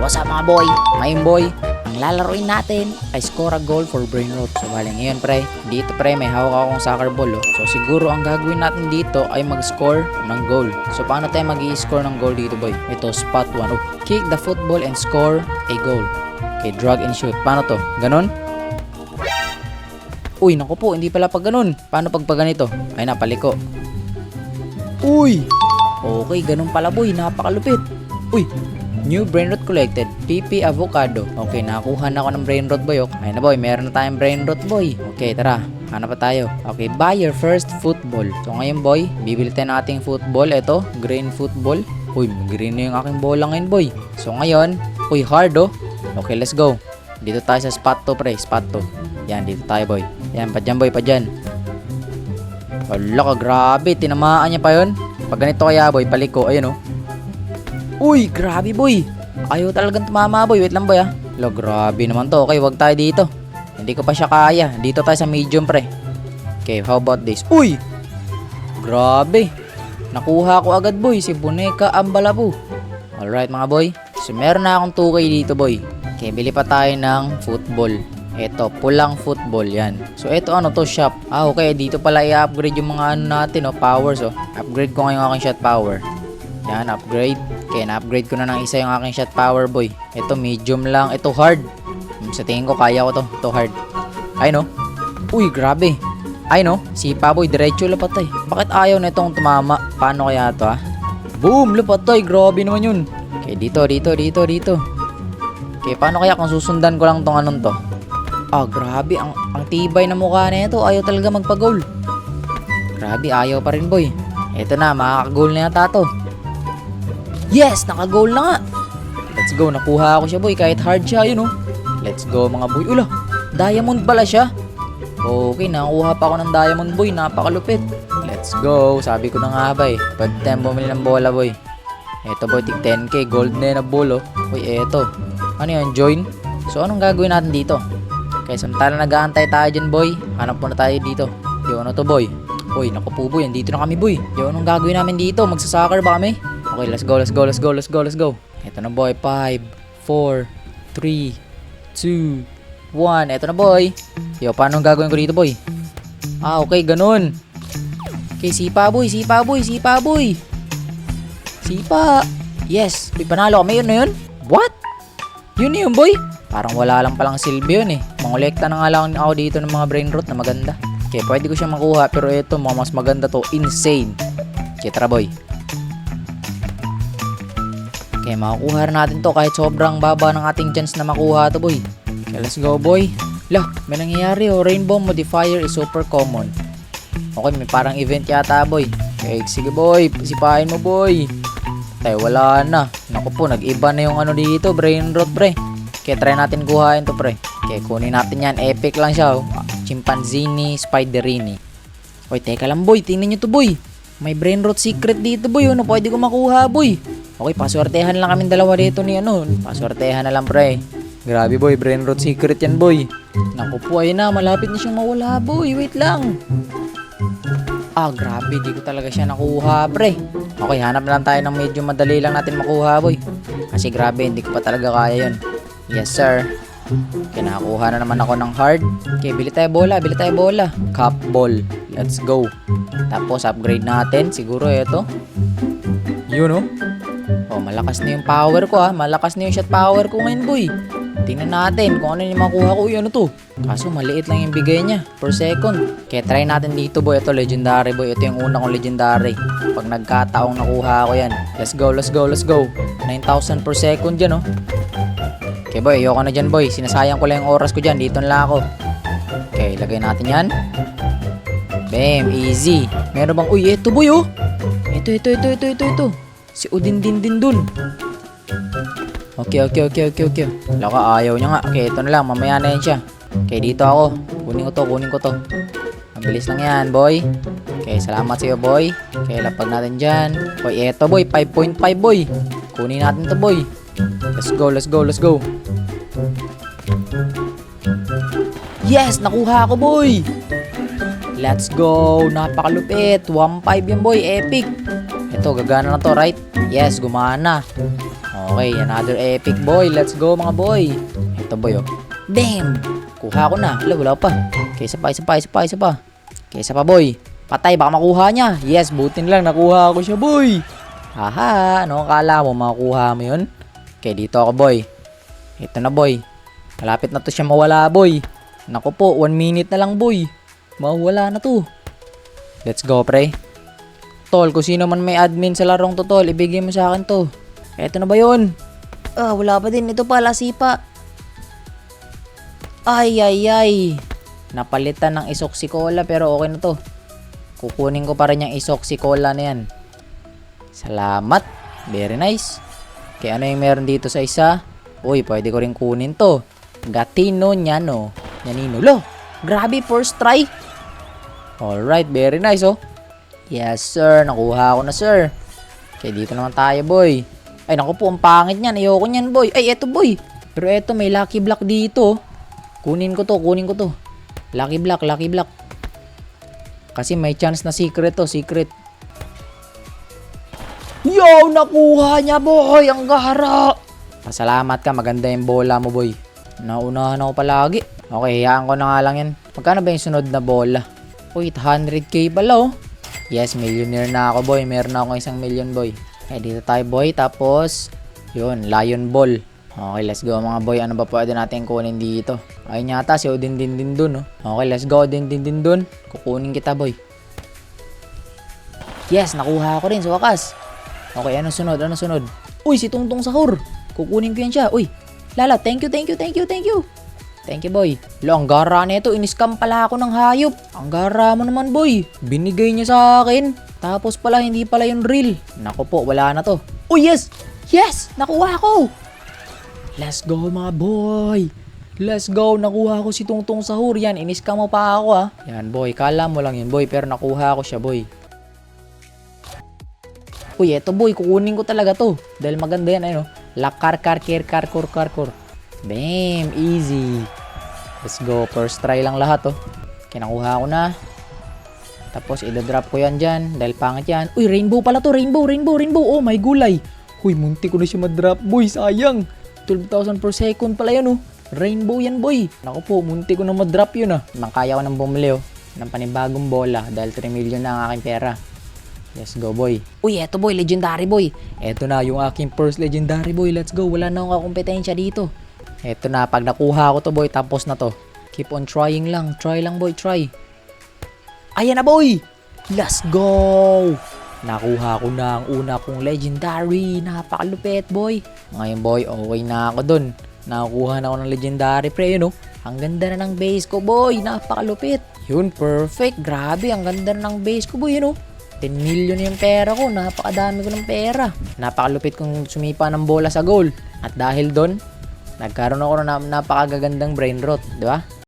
what's up mga boy? Ngayon boy, ang lalaroin natin ay score a goal for brain rot. So bali ngayon pre, dito pre may hawak akong soccer ball oh. So siguro ang gagawin natin dito ay mag-score ng goal. So paano tayo mag-i-score ng goal dito boy? Ito spot 1 oh. Kick the football and score a goal. Okay, drag and shoot. Paano to? Ganon? Uy, naku po, hindi pala pag ganun. Paano pag ganito? Ay napaliko. Uy! Okay, ganun pala boy, napakalupit. Uy! New brain rot collected, PP avocado. Okay, nakakuha na ako ng brain rot boy. Okay na boy, meron na tayong brain rot boy. Okay, tara, hanap pa tayo. Okay, buy your first football. So ngayon boy, bibili tayo ng ating football. Ito, green football. Uy, green na yung aking bola ngayon boy. So ngayon, uy, hard oh. Okay, let's go. Dito tayo sa spot 2 pre, spot 2. Yan, dito tayo boy. Yan, pa dyan boy, pa dyan. Wala ka, grabe, tinamaan niya pa yun. Pag ganito kaya boy, paliko, ayun oh. Uy, grabe boy. Ayaw talagang tumama boy. Wait lang boy ah. Lo, grabe naman to. Okay, wag tayo dito. Hindi ko pa siya kaya. Dito tayo sa medium pre. Okay, how about this? Uy! Grabe. Nakuha ko agad boy. Si Boneka Ambalabu. Alright mga boy. So meron na akong 2K dito boy. Okay, bili pa tayo ng football. Ito, pulang football yan. So ito ano to, shop. Ah okay, dito pala i-upgrade yung mga ano natin oh, powers oh. Upgrade ko ngayon aking shot power. Yan, upgrade. Okay, na-upgrade ko na ng isa yung aking shot power boy. Ito medium lang. Ito hard. Sa tingin ko kaya ko to. Ito hard. Ay no. Uy, grabe. Ay no. Sipa boy, diretso lapatay. Bakit ayaw na itong tumama? Paano kaya to ha? Boom, lapatay. Grabe naman yun. Okay, dito. Okay, paano kaya kung susundan ko lang tong anong to? Ah, grabe. Ang tibay na mukha na ito. Ayaw talaga magpa-goal. Grabe, ayaw pa rin boy. Ito na, makaka-goal na yata to. Yes! Naka-goal na nga! Let's go! Nakuha ako siya boy kahit hard siya yun oh. Let's go mga boy. Ula! Diamond pala siya. Okay, nakakuha pa ako ng diamond boy. Napakalupit. Let's go! Sabi ko na nga ba eh. Pwede tayong bumili ng bola boy. Eto boy, tig 10k. Gold na yun na ball oh. Uy, eto. Ano yun? Join? So anong gagawin natin dito? Okay, samtala nag-aantay tayo dyan boy. Hanap muna tayo dito. Yo, ano to boy? Uy, naku po boy. Andito na kami boy. Yo, anong gagawin namin dito? Magsasoccer ba kami? Okay, let's go. Ito na boy, 5, 4, 3, 2, 1. Ito na boy. Yo, paano gagawin ko dito boy? Ah, okay, ganun. Okay, sipa boy. Sipa. Yes, may panalo kami. Yun na yun? What? Yun na yun boy? Parang wala lang palang silbi yun eh. Mangolekta na nga lang ako dito ng mga brain rot na maganda. Okay, pwede ko siya makuha pero ito, mas maganda to. Insane. Okay, tara boy. Okay, makukuha na natin to kahit sobrang baba ng ating chance na makuha to boy. Okay, let's go boy. Lah, may nangyayari oh. Rainbow modifier is super common. Okay, may parang event yata boy. Okay, sige boy. Sipahin mo boy. Tay, wala na. Naku po, nag-iba na yung ano dito. Brain rot pre. Okay, try natin kuhain to pre. Okay, kunin natin yan. Epic lang siya oh. Chimpanzini Spiderini. Oy, teka lang boy. Tingnan nyo to boy. May brain rot secret dito boy. Ano pwede ko makuha boy? Okay, paswertehan lang kami dalawa dito ni ano. Paswertehan na lang pre. Grabe boy, brain rot secret yan boy. Naku po, ayun na, malapit na siyang mawala boy. Wait lang. Ah, grabe, di ko talaga siya nakuha pre. Okay, hanap na lang tayo ng medyo madali lang natin makuha boy. Kasi grabe, hindi ko pa talaga kaya yun. Yes sir. Okay, nakakuha na naman ako ng hard. Okay, bili tayo bola. Cup ball. Let's go. Tapos upgrade natin. Siguro ito. Yun oh. Oh, malakas na yung power ko ha. Malakas na yung shot power ko ngayon boy. Tingnan natin kung ano yung makuha ko. Uy, ano to? Kaso maliit lang yung bigay niya per second. Kaya try natin dito boy. Ito legendary boy. Ito yung una kong legendary. Pag nagkataong nakuha ko yan. Let's go. 9,000 per second dyan oh. Okay boy, ayoko na dyan boy. Sinasayang ko lang yung oras ko dyan. Dito na lang ako. Okay, lagay natin yan. Bam, easy. Meron bang? Uy, eto boy oh. Ito. Si Udin din dun. Okay. Laka, ayaw niya nga. Okay, ito na lang. Mamaya na yan siya. Okay, dito ako. Kunin ko to. Mabilis lang yan, boy. Okay, salamat sa iyo, boy. Okay, lapag natin dyan. Okay, eto, boy. 5.5, boy. Kunin natin to, boy. Let's go. Yes, nakuha ko, boy. Let's go. Napakalupit. 1.5 yan, boy. Epic. Ito, gagana na to, right? Yes, gumana. Okay, another epic boy. Let's go mga boy. Ito boy oh. Bam! Kuha ko na. Wala pa. Okay, isa pa. Okay, isa pa boy. Patay, baka makuha niya. Yes, butin lang. Nakuha ko siya boy. Haha, ano akala mo? Makukuha mo yun? Okay, dito ako boy. Ito na boy. Malapit na to siya mawala boy. Naku po, 1 minute na lang boy. Mawala na to. Let's go pre. Tol, kung sino man may admin sa larong to tol, ibigay mo sa akin to. Eto na ba yun? Wala pa din. Ito pala, sipa. Ay. Napalitan ng isoxycola pero okay na to. Kukunin ko pa rin yung isoxycola na yan. Salamat. Very nice. Kaya ano yung meron dito sa isa? Uy, pwede ko rin kunin to. Gatino Nyano. Nyanino. Lo, grabe, first try. Alright, very nice oh. Yes sir, nakuha ko na sir. Okay, dito naman tayo boy. Ay naku po, ang pangit niyan. Ayoko niyan boy. Ay, eto boy. Pero eto, may lucky block dito. Kunin ko to. Lucky block. Kasi may chance na secret to, secret. Yo, nakuha niya boy. Ang gara. Pasalamat ka, maganda yung bola mo boy. Naunahan ako palagi. Okay, hayaan ko na nga lang yan. Magkano ba yung sunod na bola? Uy, 100k pala oh. Yes, millionaire na ako boy. Meron na ako 1 million boy. Okay, dito tayo boy. Tapos, yun, lion ball. Okay, let's go mga boy. Ano ba pwede natin kunin dito? Ayun yata, si Odin din dun oh. Okay, let's go Odin din dun. Kukunin kita boy. Yes, nakuha ko rin sa wakas. Okay, ano sunod? Uy, si Tungtong Sahur. Kukunin ko yan siya. Uy, Lala, thank you. Thank you boy. Lo, ang gara nito. Iniscam pala ako ng hayop. Ang gara mo naman boy. Binigay niya sa akin. Tapos pala, hindi pala yung real. Naku po, wala na to. Oh yes! Yes! Nakuha ko! Let's go mga boy! Let's go! Nakuha ko si Tungtong Sahur. Yan, iniscam mo pa ako ha. Yan boy, kala mo lang yun boy. Pero nakuha ko siya boy. Uy, eto boy, kukunin ko talaga to. Dahil maganda yan, ayun. Karkur. Bam! Easy. Let's go. First try lang lahat oh. Kinakuha ko na. Tapos, idadrop ko yan dyan. Dahil pangit yan. Uy, rainbow pala to. Rainbow. Oh, may gulay. Uy, munti ko na siya madrop, boy. Sayang. 12,000 per second pala yan oh. Rainbow yan, boy. Naku po, munti ko na madrop yun ah. Kaya ko nang bumili oh. Ng panibagong bola. Dahil 3 million na ang aking pera. Let's go, boy. Uy, eto boy. Legendary, boy. Eto na yung aking first legendary, boy. Let's go. Wala na akong kakompetensya dito. Eto na. Pag nakuha ko to, boy, tapos na to. Keep on trying lang. Try lang, boy. Try. Ayan na boy! Let's go! Nakuha ko na ang una kong legendary. Napakalupit boy. Ngayon boy, okay na ako dun. Nakuha na ako ng legendary pre, yun oh. Ang ganda na ng base ko boy. Napakalupit. Yun, perfect. Grabe, ang ganda na ng base ko boy, yun oh. 10 million yung pera ko. Napakadami ko ng pera. Napakalupit kong sumipa ng bola sa goal. At dahil dun, nagkaroon ako ng napakagagandang brain rot. Di ba?